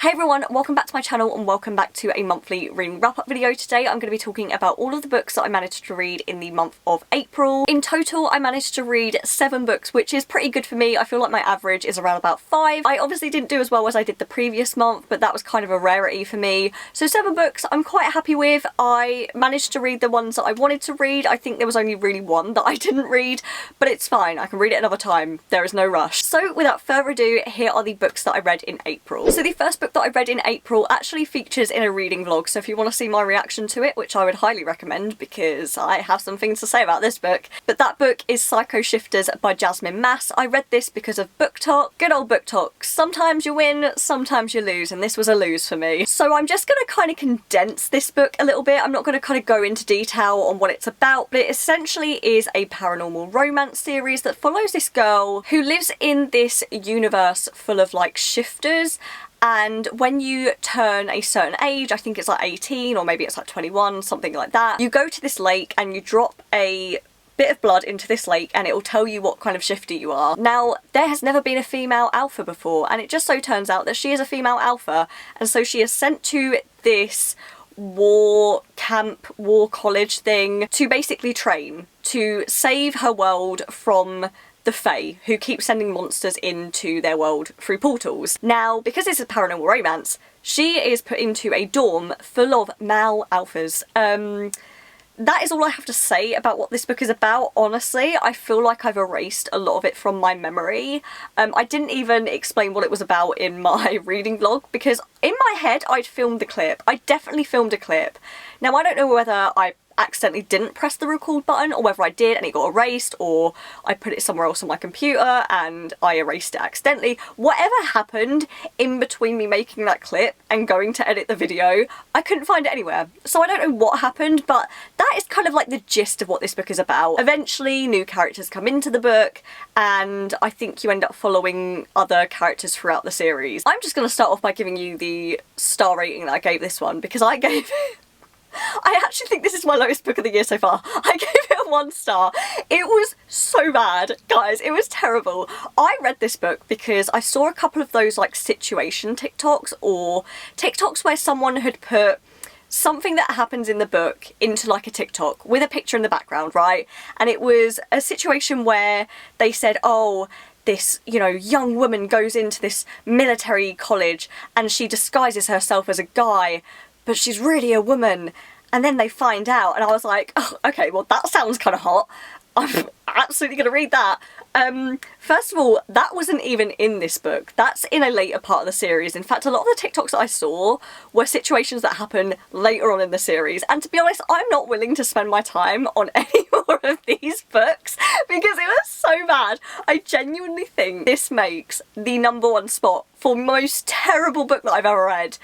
Hey everyone, welcome back to my channel and welcome back to a monthly reading wrap-up video. Today I'm going to be talking about all of the books that I managed to read in the month of April. In total I managed to read 7 books, which is pretty good for me. I feel like my average is around about 5. I obviously didn't do as well as I did the previous month, but that was kind of a rarity for me. So 7 books I'm quite happy with. I managed to read the ones that I wanted to read. I think there was only really one that I didn't read, but it's fine. I can read it another time. There is no rush. So without further ado, here are the books that I read in April. So the first book that I read in April actually features in a reading vlog, so if you want to see my reaction to it, which I would highly recommend because I have some things to say about this book, but that book is Psycho Shifters by Jasmine Mass. I read this because of Booktok. Good old Booktok. Sometimes you win, sometimes you lose, and this was a lose for me. So I'm just going to kind of condense this book a little bit. I'm not going to kind of go into detail on what it's about, but it essentially is a paranormal romance series that follows this girl who lives in this universe full of like shifters. And when you turn a certain age, I think it's like 18 or maybe it's like 21, something like that, you go to this lake and you drop a bit of blood into this lake and it will tell you what kind of shifter you are. Now, there has never been a female alpha before, and it just so turns out that she is a female alpha, and so she is sent to this war camp, war college thing to basically train to save her world from the Fae, who keep sending monsters into their world through portals. Now, because this is paranormal romance, she is put into a dorm full of male alphas. That is all I have to say about what this book is about, honestly. I feel like I've erased a lot of it from my memory. I didn't even explain what it was about in my reading vlog because in my head I'd filmed the clip. I definitely filmed a clip. Now, I don't know whether I accidentally didn't press the record button or whether I did and it got erased, or I put it somewhere else on my computer and I erased it accidentally. Whatever happened in between me making that clip and going to edit the video, I couldn't find it anywhere. So I don't know what happened, but that is kind of like the gist of what this book is about. Eventually new characters come into the book and I think you end up following other characters throughout the series. I'm just going to start off by giving you the star rating that I gave this one, because I gave it I actually think this is my lowest book of the year so far. I gave it a 1 star. It was so bad, guys. It was terrible. I read this book because I saw a couple of those like situation TikToks, or TikToks where someone had put something that happens in the book into like a TikTok with a picture in the background, right? And it was a situation where they said, oh, this, you know, young woman goes into this military college and she disguises herself as a guy, but she's really a woman, and then they find out, and I was like, oh, okay, well that sounds kind of hot. I'm absolutely gonna read that. First of all, that wasn't even in this book. That's in a later part of the series. In fact, a lot of the TikToks that I saw were situations that happen later on in the series, and to be honest, I'm not willing to spend my time on any more of these books because it was so bad. I genuinely think this makes the #1 spot for most terrible book that I've ever read.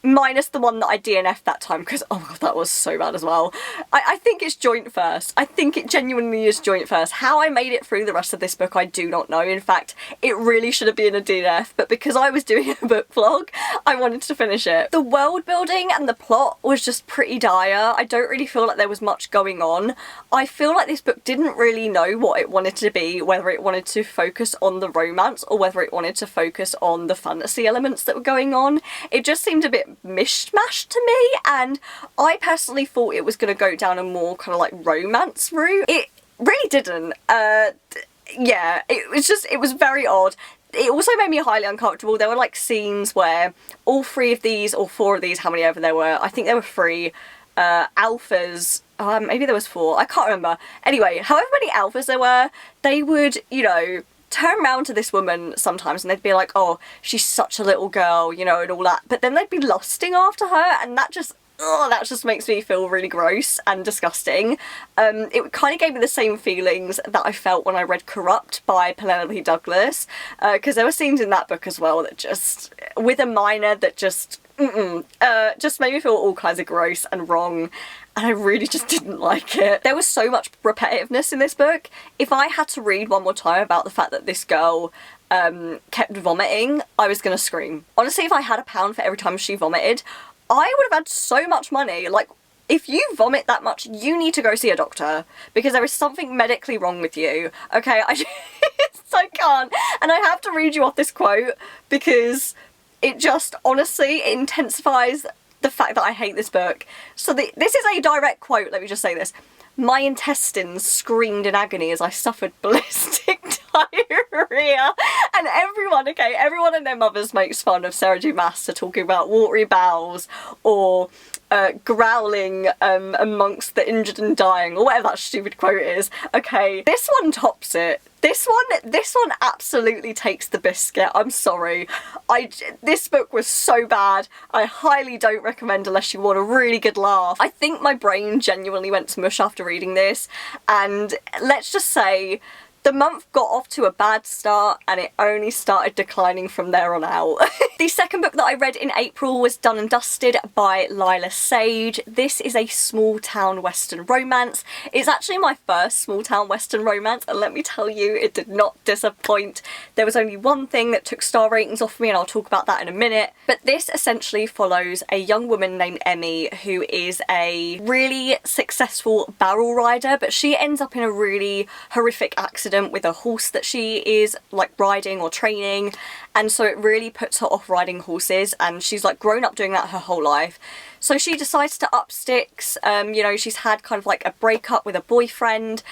Minus the one that I DNF'd that time, because oh my god, that was so bad as well. I think it's joint first. I think it genuinely is joint first. How I made it through the rest of this book I do not know. In fact, it really should have been a DNF, but because I was doing a book vlog, I wanted to finish it. The world building and the plot was just pretty dire. I don't really feel like there was much going on. I feel like this book didn't really know what it wanted to be, whether it wanted to focus on the romance or whether it wanted to focus on the fantasy elements that were going on. It just seemed a bit mishmash to me, and I personally thought it was going to go down a more kind of like romance route. It really didn't. Yeah, it was very odd. It also made me highly uncomfortable. There were like scenes where all 3 of these, or 4 of these, how many ever there were, I think there were 3 alphas, maybe there was 4, I can't remember. Anyway, however many alphas there were, they would, you know, turn around to this woman sometimes and they'd be like, oh, she's such a little girl, you know, and all that, but then they'd be lusting after her, and that just makes me feel really gross and disgusting. It kind of gave me the same feelings that I felt when I read Corrupt by Penelope Douglas, because there were scenes in that book as well that just, with a minor, that just made me feel all kinds of gross and wrong, and I really just didn't like it. There was so much repetitiveness in this book. If I had to read one more time about the fact that this girl kept vomiting, I was gonna scream. Honestly, if I had £1 for every time she vomited, I would have had so much money. Like, if you vomit that much, you need to go see a doctor, because there is something medically wrong with you. Okay, I can't. And I have to read you off this quote because it just honestly intensifies the fact that I hate this book. So this is a direct quote, let me just say this. My intestines screamed in agony as I suffered ballistic diarrhea. And everyone and their mothers makes fun of Sarah J Maas talking about watery bowels or growling amongst the injured and dying, or whatever that stupid quote is. Okay, this one tops it. This one absolutely takes the biscuit. I'm sorry. This book was so bad. I highly don't recommend unless you want a really good laugh. I think my brain genuinely went to mush after reading this, and let's just say the month got off to a bad start and it only started declining from there on out. The second book that I read in April was Done and Dusted by Lila Sage. This is a small town western romance. It's actually my first small town western romance, and let me tell you, it did not disappoint. There was only one thing that took star ratings off me, and I'll talk about that in a minute. But this essentially follows a young woman named Emmy who is a really successful barrel rider, but she ends up in a really horrific accident with a horse that she is like riding or training, and so it really puts her off riding horses, and she's like grown up doing that her whole life. So she decides to up sticks. You know, she's had kind of like a breakup with a boyfriend.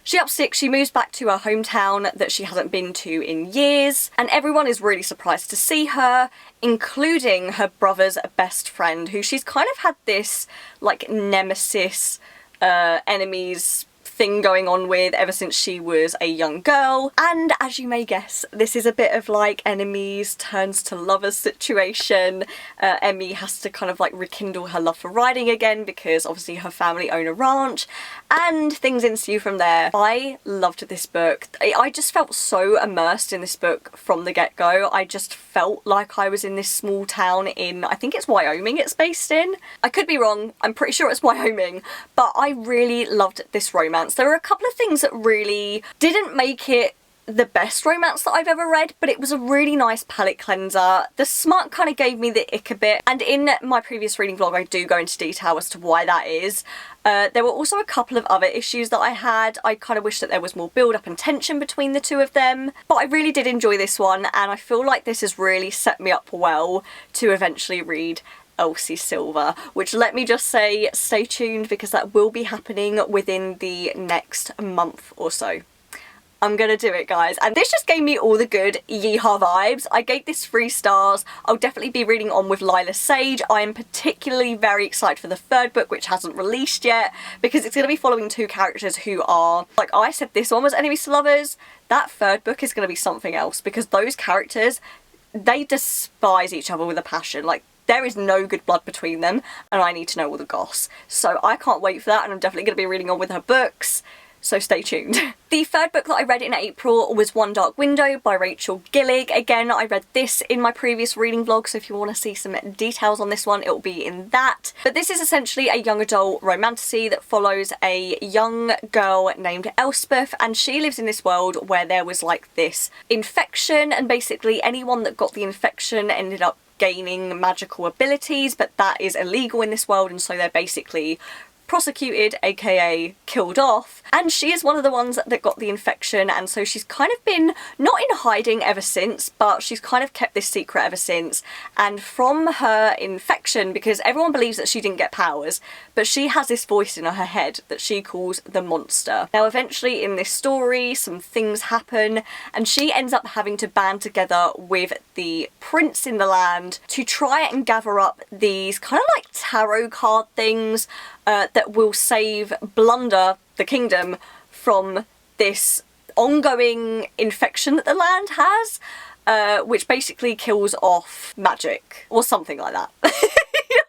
She ups sticks, she moves back to her hometown that she hasn't been to in years, and everyone is really surprised to see her, including her brother's best friend, who she's kind of had this like nemesis, enemies thing going on with ever since she was a young girl. And as you may guess, this is a bit of like enemies turns to lovers situation. Emmy has to kind of like rekindle her love for riding again because obviously her family own a ranch, and things ensue from there. I loved this book. I just felt so immersed in this book from the get-go. I just felt like I was in this small town in, I think it's Wyoming it's based in. I could be wrong, I'm pretty sure it's Wyoming, but I really loved this romance. There were a couple of things that really didn't make it the best romance that I've ever read, but it was a really nice palette cleanser. The smut kind of gave me the ick a bit, and in my previous reading vlog I do go into detail as to why that is. There were also a couple of other issues that I had. I kind of wish that there was more build up and tension between the two of them, but I really did enjoy this one, and I feel like this has really set me up well to eventually read Elsie Silver, which, let me just say, stay tuned because that will be happening within the next month or so. I'm gonna do it, guys. And this just gave me all the good yeehaw vibes. I gave this 3 stars. I'll definitely be reading on with Lila Sage. I am particularly very excited for the third book, which hasn't released yet, because it's gonna be following 2 characters who are, like I said, this one was enemies to lovers. That third book is gonna be something else, because those characters, they despise each other with a passion. Like, there is no good blood between them, and I need to know all the goss. So I can't wait for that, and I'm definitely going to be reading on with her books, so stay tuned. The third book that I read in April was One Dark Window by Rachel Gillig. Again, I read this in my previous reading vlog, so if you want to see some details on this one, it will be in that. But this is essentially a young adult romantasy that follows a young girl named Elspeth, and she lives in this world where there was like this infection, and basically anyone that got the infection ended up gaining magical abilities, but that is illegal in this world, and so they're basically prosecuted, aka killed off, and she is one of the ones that got the infection, and so she's kind of been not in hiding ever since, but she's kind of kept this secret ever since. And from her infection, because everyone believes that she didn't get powers, but she has this voice in her head that she calls the monster. Now eventually in this story some things happen, and she ends up having to band together with the prince in the land to try and gather up these kind of like tarot card things that will save Blunder, the kingdom, from this ongoing infection that the land has, which basically kills off magic, or something like that.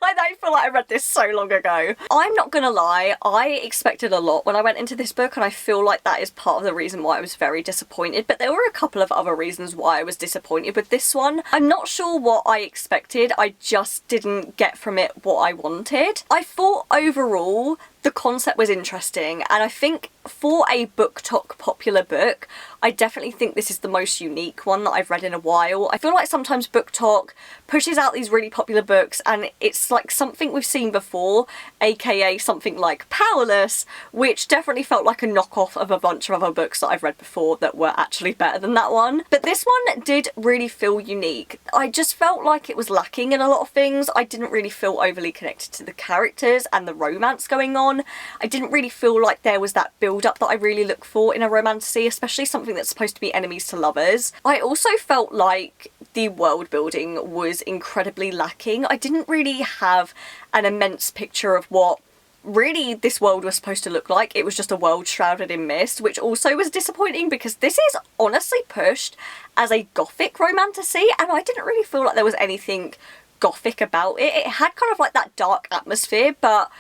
I feel like I read this so long ago. I'm not gonna lie, I expected a lot when I went into this book, and I feel like that is part of the reason why I was very disappointed, but there were a couple of other reasons why I was disappointed with this one. I'm not sure what I expected, I just didn't get from it what I wanted. I thought overall the concept was interesting, and I think for a Booktok popular book, I definitely think this is the most unique one that I've read in a while. I feel like sometimes Booktok pushes out these really popular books and it's like something we've seen before, aka something like Powerless, which definitely felt like a knockoff of a bunch of other books that I've read before that were actually better than that one. But this one did really feel unique. I just felt like it was lacking in a lot of things. I didn't really feel overly connected to the characters and the romance going on. I didn't really feel like there was that build-up that I really look for in a romance, especially something that's supposed to be enemies to lovers. I also felt like the world building was incredibly lacking. I didn't really have an immense picture of what really this world was supposed to look like. It was just a world shrouded in mist, which also was disappointing because this is honestly pushed as a gothic romantasy, and I didn't really feel like there was anything gothic about it. It had kind of like that dark atmosphere, but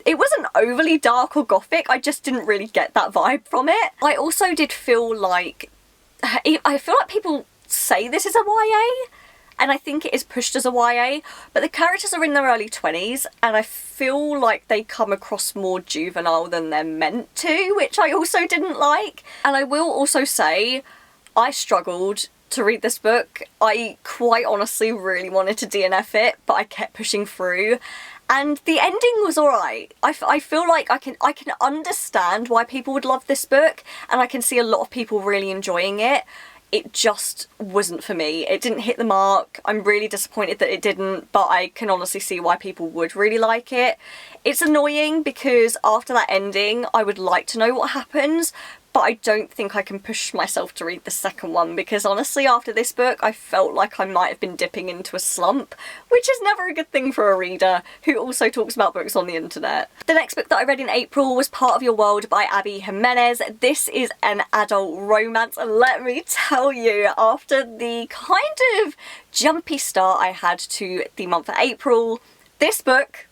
it wasn't overly dark or gothic. I just didn't really get that vibe from it. I also did feel like, I feel like people say this is a YA, and I think it is pushed as a YA, but the characters are in their early 20s, and I feel like they come across more juvenile than they're meant to, which I also didn't like. And I will also say, I struggled to read this book. I quite honestly really wanted to DNF it, but I kept pushing through. And the ending was alright. I feel like I can understand why people would love this book, and I can see a lot of people really enjoying it. It just wasn't for me. It didn't hit the mark. I'm really disappointed that it didn't, but I can honestly see why people would really like it. It's annoying because after that ending, I would like to know what happens, but I don't think I can push myself to read the second one because honestly after this book I felt like I might have been dipping into a slump, which is never a good thing for a reader who also talks about books on the internet. The next book that I read in April was Part of Your World by Abby Jimenez. This is an adult romance, and let me tell you, after the kind of jumpy start I had to the month of April, this book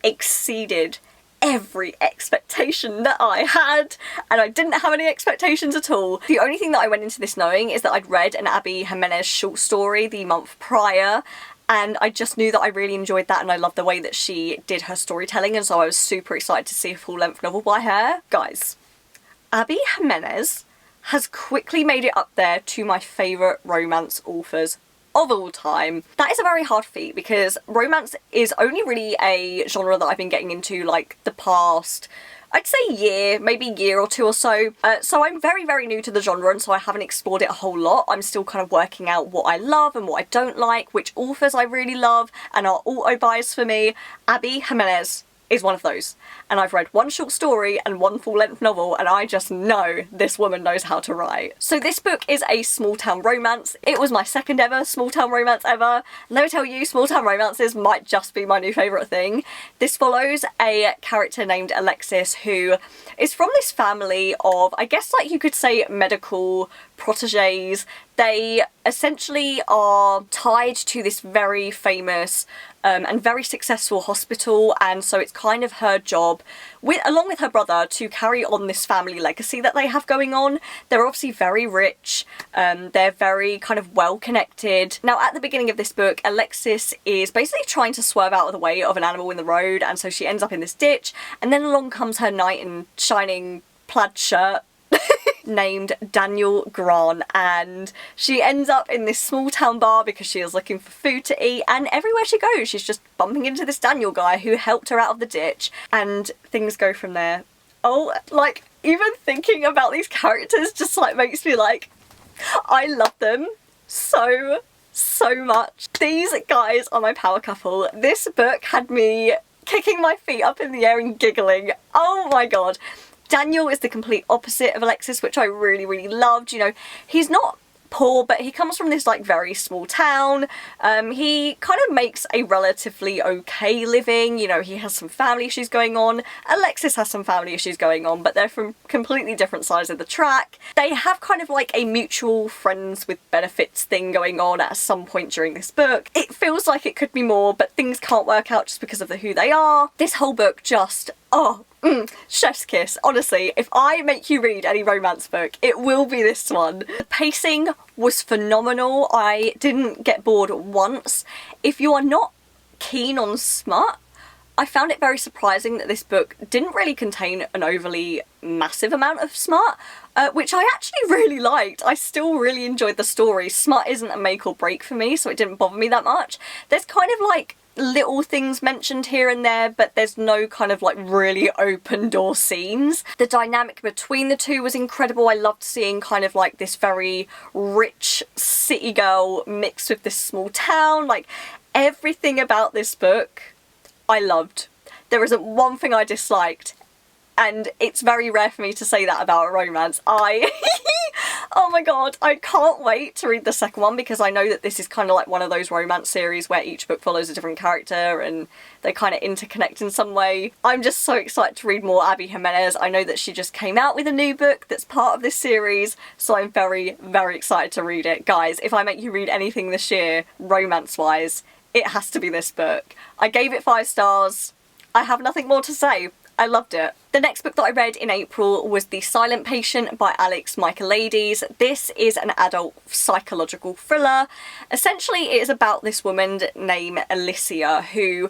exceeded every expectation that I had, and I didn't have any expectations at all. The only thing that I went into this knowing is that I'd read an Abby Jimenez short story the month prior, and I just knew that I really enjoyed that and I loved the way that she did her storytelling, and so I was super excited to see a full-length novel by her. Guys, Abby Jimenez has quickly made it up there to my favourite romance authors of all time. That is a very hard feat because romance is only really a genre that I've been getting into like the past, I'd say year, maybe year or two or so. So I'm very, very new to the genre, and so I haven't explored it a whole lot. I'm still kind of working out what I love and what I don't like, which authors I really love and are auto-buys for me. Abby Jimenez is one of those, and I've read one short story and one full-length novel, and I just know this woman knows how to write. So this book is a small town romance. It was my second ever small town romance ever. Let me tell you, small town romances might just be my new favourite thing. This follows a character named Alexis who is from this family of, I guess like you could say, medical proteges. They essentially are tied to this very famous and very successful hospital, and so it's kind of her job, along with her brother, to carry on this family legacy that they have going on. They're obviously very rich, they're very kind of well connected. Now at the beginning of this book, Alexis is basically trying to swerve out of the way of an animal in the road, and so she ends up in this ditch, and then along comes her knight in shining plaid shirt named Daniel Grant, and she ends up in this small town bar because she is looking for food to eat, and everywhere she goes she's just bumping into this Daniel guy who helped her out of the ditch, and things go from there. Oh, like even thinking about these characters just like makes me like, I love them so much. These guys are my power couple. This book had me kicking my feet up in the air and giggling. Oh my god. Daniel is the complete opposite of Alexis, which I really, really loved. You know, he's not poor, but he comes from this like very small town. He kind of makes a relatively okay living. You know, he has some family issues going on. Alexis has some family issues going on, but they're from completely different sides of the track. They have kind of like a mutual friends with benefits thing going on at some point during this book. It feels like it could be more, but things can't work out just because of who they are. This whole book just, chef's kiss. Honestly, if I make you read any romance book, it will be this one. The pacing was phenomenal. I didn't get bored once. If you are not keen on smut, I found it very surprising that this book didn't really contain an overly massive amount of smut, which I actually really liked. I still really enjoyed the story. Smut isn't a make or break for me, so it didn't bother me that much. There's kind of like little things mentioned here and there, but there's no kind of like really open door scenes. The dynamic between the two was incredible. I loved seeing kind of like this very rich city girl mixed with this small town. Like, everything about this book I loved. There isn't one thing I disliked, and it's very rare for me to say that about a romance. Oh my god, I can't wait to read the second one, because I know that this is kind of like one of those romance series where each book follows a different character and they kind of interconnect in some way. I'm just so excited to read more Abby Jimenez. I know that she just came out with a new book that's part of this series, so I'm very, very excited to read it. Guys, if I make you read anything this year, romance-wise, it has to be this book. I gave it 5 stars. I have nothing more to say. I loved it. The next book that I read in April was The Silent Patient by Alex Michaelides. This is an adult psychological thriller. Essentially, it is about this woman named Alicia who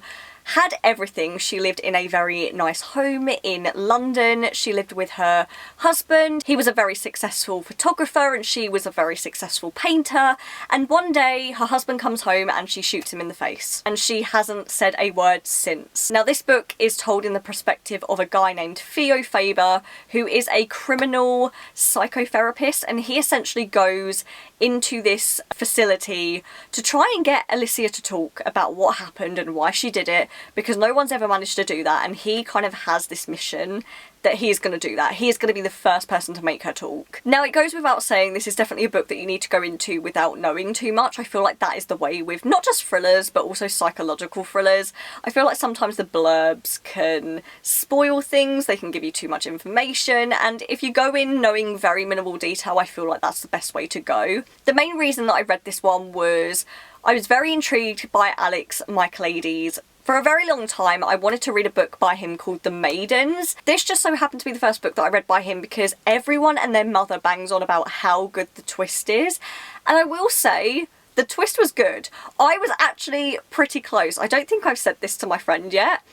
had everything. She lived in a very nice home in London. She lived with her husband. He was a very successful photographer and she was a very successful painter. And one day her husband comes home and she shoots him in the face. And she hasn't said a word since. Now, this book is told in the perspective of a guy named Theo Faber, who is a criminal psychotherapist, and he essentially goes into this facility to try and get Alicia to talk about what happened and why she did it, because no one's ever managed to do that, and he kind of has this mission that he's going to do that. He is going to be the first person to make her talk. Now, it goes without saying, this is definitely a book that you need to go into without knowing too much. I feel like that is the way with not just thrillers, but also psychological thrillers. I feel like sometimes the blurbs can spoil things, they can give you too much information, and if you go in knowing very minimal detail, I feel like that's the best way to go. The main reason that I read this one was I was very intrigued by Alex Michaelides. For a very long time, I wanted to read a book by him called The Maidens. This just so happened to be the first book that I read by him because everyone and their mother bangs on about how good the twist is. And I will say, the twist was good. I was actually pretty close. I don't think I've said this to my friend yet.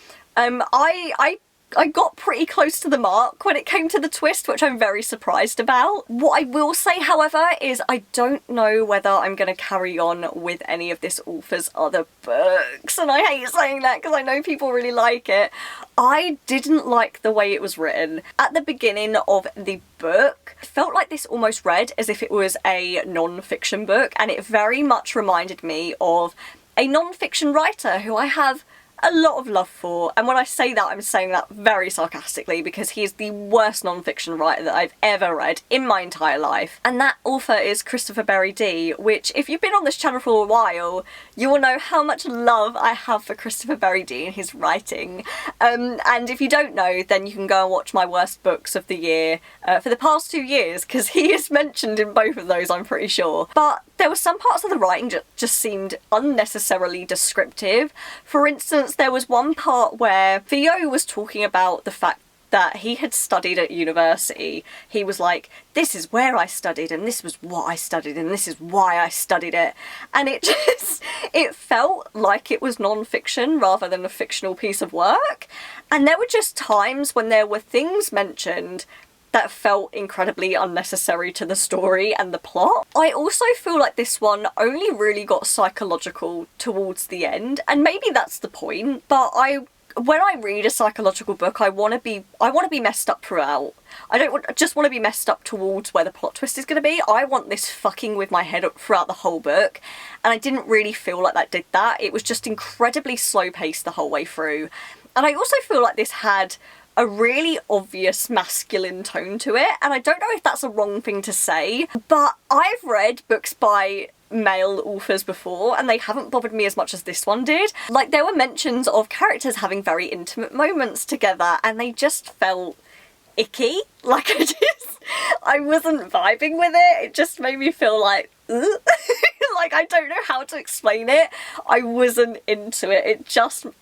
I got pretty close to the mark when it came to the twist, which I'm very surprised about. What I will say, however, is I don't know whether I'm going to carry on with any of this author's other books, and I hate saying that because I know people really like it. I didn't like the way it was written. At the beginning of the book, it felt like this almost read as if it was a non-fiction book, and it very much reminded me of a non-fiction writer who I have a lot of love for, and when I say that, I'm saying that very sarcastically because he is the worst non-fiction writer that I've ever read in my entire life, and that author is Christopher Berry D, which, if you've been on this channel for a while, you will know how much love I have for Christopher Berry D and his writing. And if you don't know, then you can go and watch my worst books of the year for the past 2 years, because he is mentioned in both of those, I'm pretty sure. But there were some parts of the writing that just seemed unnecessarily descriptive. For instance, there was one part where Theo was talking about the fact that he had studied at university. He was like, this is where I studied, and this was what I studied, and this is why I studied it. And it felt like it was non-fiction rather than a fictional piece of work. And there were just times when there were things mentioned that felt incredibly unnecessary to the story and the plot. I also feel like this one only really got psychological towards the end, and maybe that's the point, but when I read a psychological book, I want to be messed up throughout. I don't just want to be messed up towards where the plot twist is going to be. I want this fucking with my head up throughout the whole book, and I didn't really feel like that did that. It was just incredibly slow paced the whole way through. And I also feel like this had a really obvious masculine tone to it, and I don't know if that's a wrong thing to say, but I've read books by male authors before and they haven't bothered me as much as this one did. Like, there were mentions of characters having very intimate moments together and they just felt icky. Like, I wasn't vibing with it. It just made me feel like, ugh. Like, I don't know how to explain it. I wasn't into it.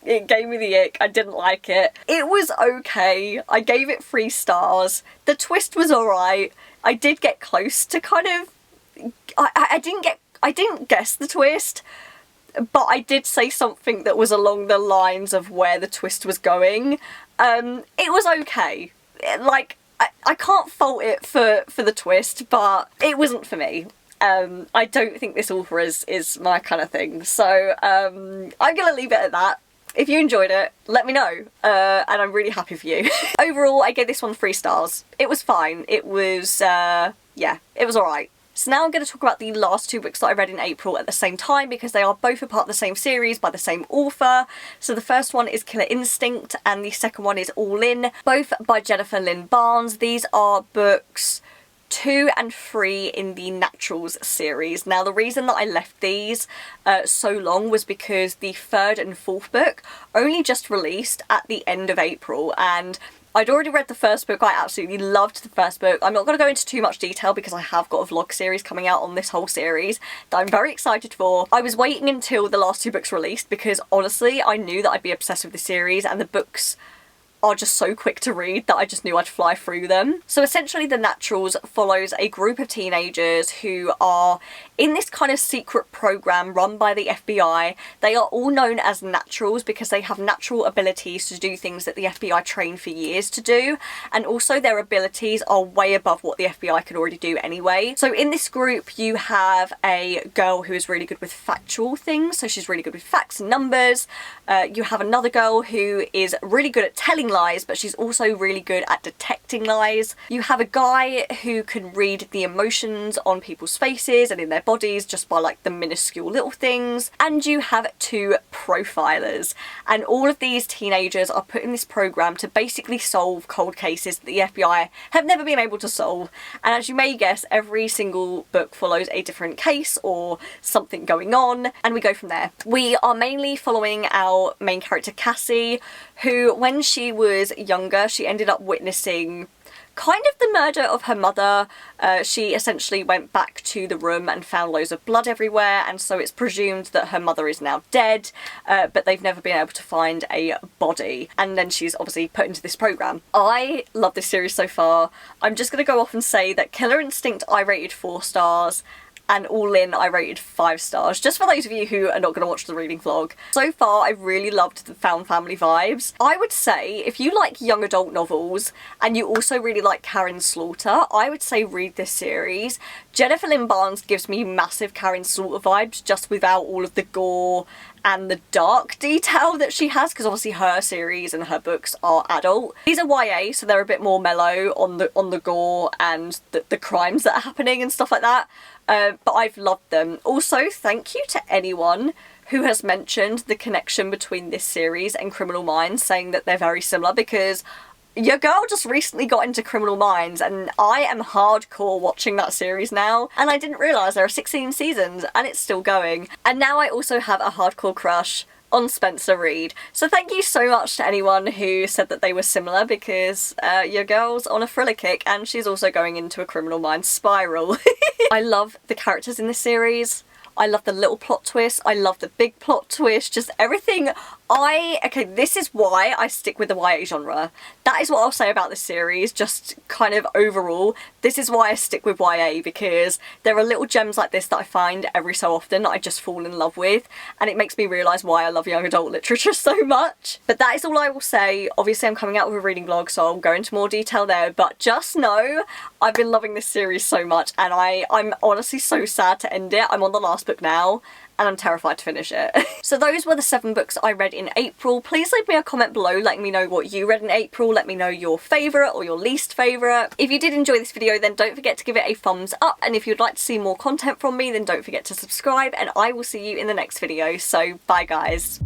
It gave me the ick. I didn't like it. It was okay. I gave it 3 stars. The twist was alright. I did get close to kind of... I didn't guess the twist. but I did say something that was along the lines of where the twist was going. It was okay. Like, I can't fault it for the twist, but it wasn't for me. I don't think this author is my kind of thing, so I'm gonna leave it at that. If you enjoyed it, let me know, and I'm really happy for you. Overall, I gave this one 3 stars. It was fine. It was, yeah, it was alright. So now I'm going to talk about the last 2 books that I read in April at the same time, because they are both a part of the same series by the same author. So the first one is Killer Instinct and the second one is Allin, both by Jennifer Lynn Barnes. These are books 2 and 3 in the Naturals series. Now the reason that I left these so long was because the 3rd and 4th book only just released at the end of April, and I'd already read the first book. I absolutely loved the first book. I'm not going to go into too much detail because I have got a vlog series coming out on this whole series that I'm very excited for. I was waiting until the last 2 books released because honestly I knew that I'd be obsessed with the series, and the books are just so quick to read that I just knew I'd fly through them. So essentially The Naturals follows a group of teenagers who are in this kind of secret program run by the FBI. They are all known as Naturals because they have natural abilities to do things that the FBI trained for years to do, and also their abilities are way above what the FBI could already do anyway. So in this group you have a girl who is really good with factual things, so she's really good with facts and numbers. You have another girl who is really good at telling lies, but she's also really good at detecting lies. You have a guy who can read the emotions on people's faces and in their bodies just by like the minuscule little things. And you have 2 profilers, and all of these teenagers are put in this program to basically solve cold cases that the FBI have never been able to solve. And as you may guess, every single book follows a different case or something going on, and we go from there. We are mainly following our main character Cassie, who when she was younger she ended up witnessing kind of the murder of her mother. She essentially went back to the room and found loads of blood everywhere, and so it's presumed that her mother is now dead, but they've never been able to find a body, and then she's obviously put into this program. I love this series so far. I'm just going to go off and say that Killer Instinct I rated 4 stars, and Allin I rated 5 stars, just for those of you who are not going to watch the reading vlog. So far I really loved the found family vibes. I would say if you like young adult novels and you also really like Karen Slaughter, I would say read this series. Jennifer Lynn Barnes gives me massive Karen Slaughter vibes, just without all of the gore and the dark detail that she has, because obviously her series and her books are adult. These are YA, so they're a bit more mellow on the gore and the crimes that are happening and stuff like that. But I've loved them. Also, thank you to anyone who has mentioned the connection between this series and Criminal Minds, saying that they're very similar, because your girl just recently got into Criminal Minds and I am hardcore watching that series now, and I didn't realise there are 16 seasons and it's still going. And now I also have a hardcore crush on Spencer Reid. So thank you so much to anyone who said that they were similar, because your girl's on a thriller kick and she's also going into a Criminal Minds spiral. I love the characters in this series. I love the little plot twist. I love the big plot twist. Just everything. Okay, this is why I stick with the YA genre. That is what I'll say about this series, just kind of overall. This is why I stick with YA, because there are little gems like this that I find every so often that I just fall in love with, and it makes me realise why I love young adult literature so much. But that is all I will say. Obviously I'm coming out with a reading vlog, so I'll go into more detail there, but just know I've been loving this series so much, and I'm honestly so sad to end it. I'm on the last book now, and I'm terrified to finish it. So those were the 7 books I read in April. Please leave me a comment below letting me know what you read in April. Let me know your favourite or your least favourite. If you did enjoy this video, then don't forget to give it a thumbs up, and if you'd like to see more content from me, then don't forget to subscribe, and I will see you in the next video. So bye guys.